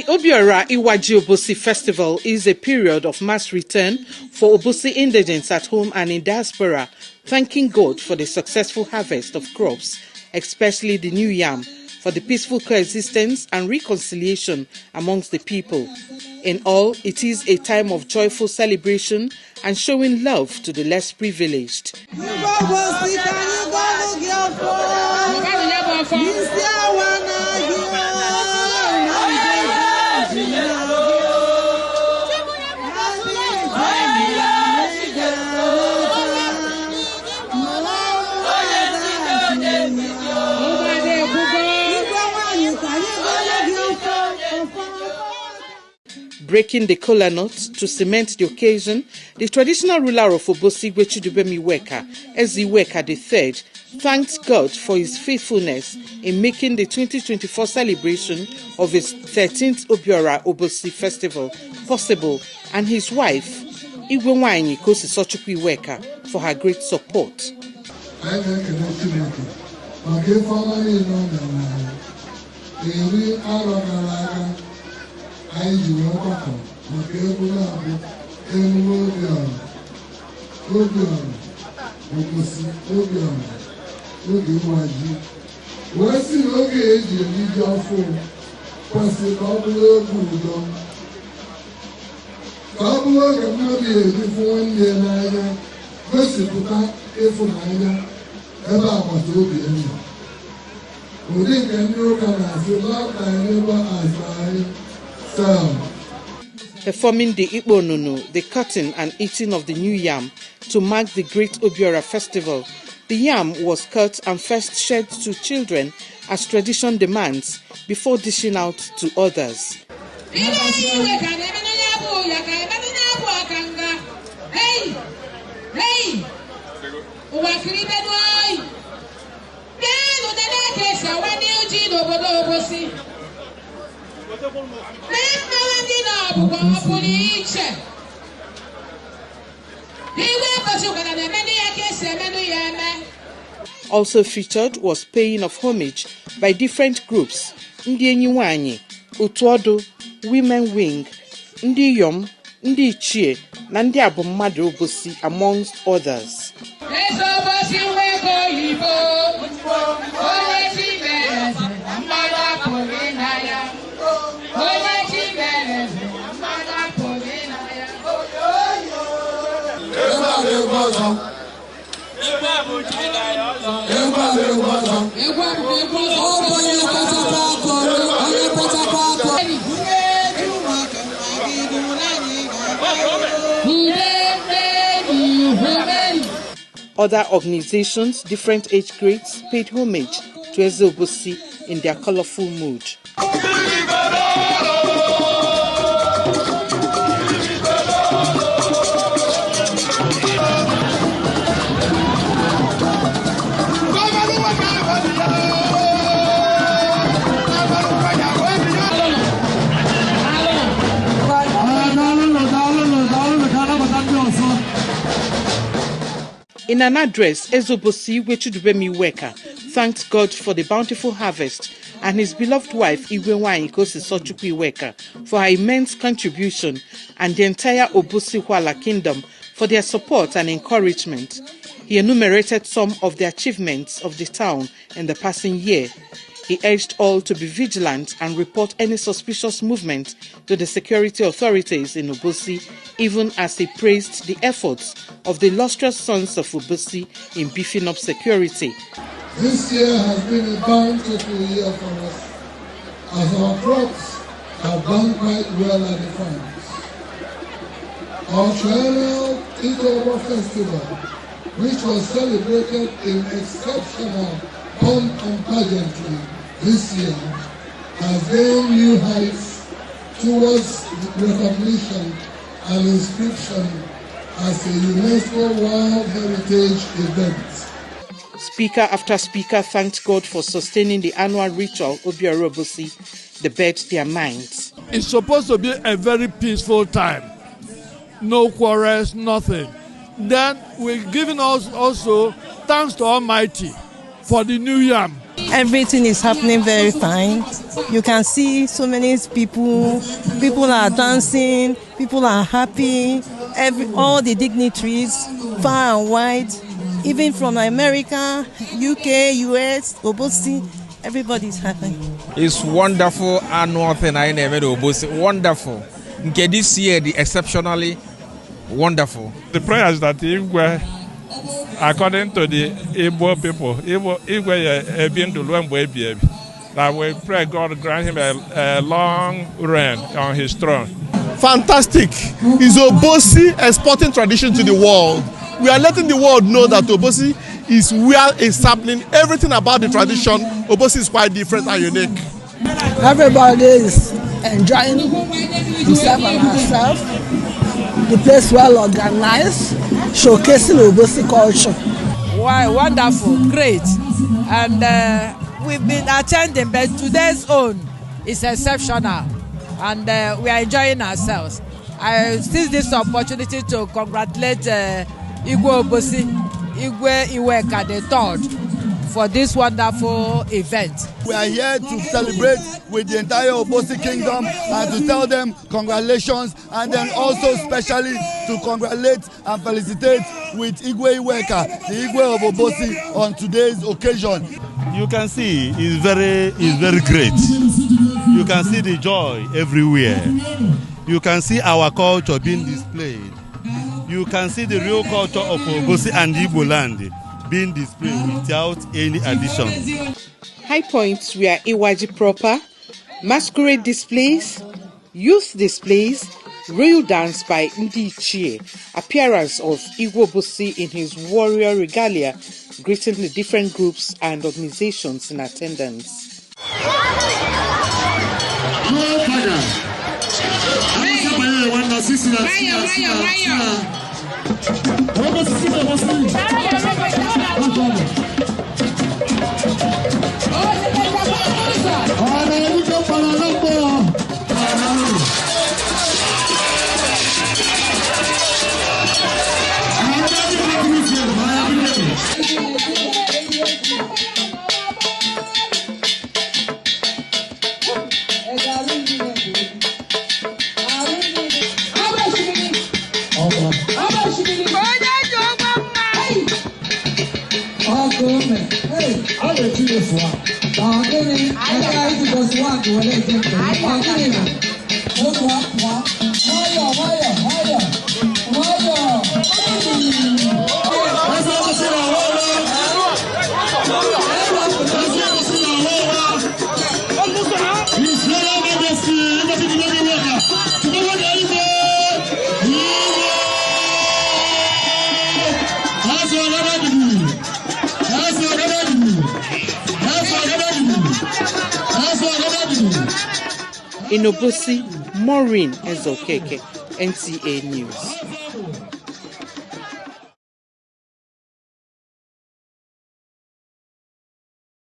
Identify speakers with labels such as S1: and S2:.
S1: Obiora Iwaji Obosi festival is a period of mass return for Obosi indigents at home and in diaspora, thanking God for the successful harvest of crops, especially the new yam, for the peaceful coexistence and reconciliation amongst the people. In all, it is a time of joyful celebration and showing love to the less privileged. Breaking the kola nut to cement the occasion, the traditional ruler of Obosi, Iwaji, Eziweka III, thanked God for his faithfulness in making the 2024 celebration of his 13th Obiora Obosi festival possible, and his wife, Iwaji Iweka, for her great support.
S2: I do not come. Obiora, Iwaji. What's the okay? You need your phone. Possible good. Couple of maybe before one day, neither. Possible if neither. Ever was Obiora. We think you can say, Lord, I never asked.
S1: Performing the Igbo Nunu, the cutting and eating of the new yam to mark the great Obiora festival. The yam was cut and first shared to children as tradition demands before dishing out to others. Also featured was paying of homage by different groups: Ndi Iwaji, Utuodo, Women Wing, Ndi Yom, Ndi Ichie, na Ndi Abumadu Obosi, amongst others. Other organizations, different age grades, paid homage to Obosi in their colorful mood. In an address, Obosi Iweka thanked God for the bountiful harvest and his beloved wife Iwaji Iweka for her immense contribution, and the entire Obosi Huala kingdom for their support and encouragement. He enumerated some of the achievements of the town in the passing year. He urged all to be vigilant and report any suspicious movement to the security authorities in Obosi, even as he praised the efforts of the illustrious sons of Obosi in beefing up security.
S2: This year has been a bountiful year for us, as our crops have done quite well at the farms. Our triennial Obosi festival, which was celebrated in exceptional pomp and pageantry this year, has gained new heights towards recognition and inscription as a UNESCO World Heritage event.
S1: Speaker after speaker thanked God for sustaining the annual ritual Obiora Obosi, the bed their minds.
S3: It's supposed to be a very peaceful time. No quarrels, nothing. Then we're giving us also thanks to Almighty for the new yam.
S4: Everything is happening very fine. You can see so many people. People are dancing. People are happy. All the dignitaries, far and wide, even from America, UK, US, Obosi, everybody's happy.
S5: It's wonderful annual thing I never do. Wonderful. Okay, this year the exceptionally wonderful.
S3: The prayers that Igwe, according to the Igbo people, that we pray God grant him a long reign on his throne.
S6: Fantastic. Is Obosi exporting tradition to the world? We are letting the world know that Obosi is where it's happening. Everything about the tradition, Obosi is quite different and unique.
S7: Everybody is enjoying himself and herself. The place well organized, showcasing Obosi culture.
S8: Wow, wonderful, great. And we've been attending, but today's own is exceptional. And we are enjoying ourselves. I seize this opportunity to congratulate Igwe Obosi, Igwe Iweka the third, for this wonderful event.
S9: We are here to celebrate with the entire Obosi kingdom and to tell them congratulations, and then also specially to congratulate and felicitate with Igwe Iweka, the Igwe of Obosi, on today's occasion.
S10: You can see it's very great. You can see the joy everywhere. You can see our culture being displayed. You can see the real culture of Obosi and Igbo land being displayed without any addition.
S1: High points were Iwaji proper, masquerade displays, youth displays, royal dance by Ndi Chie, appearance of Igwe Obosi in his warrior regalia, greeting the different groups and organizations in attendance. In Obosi, Maureen Ezokeke, NTA News.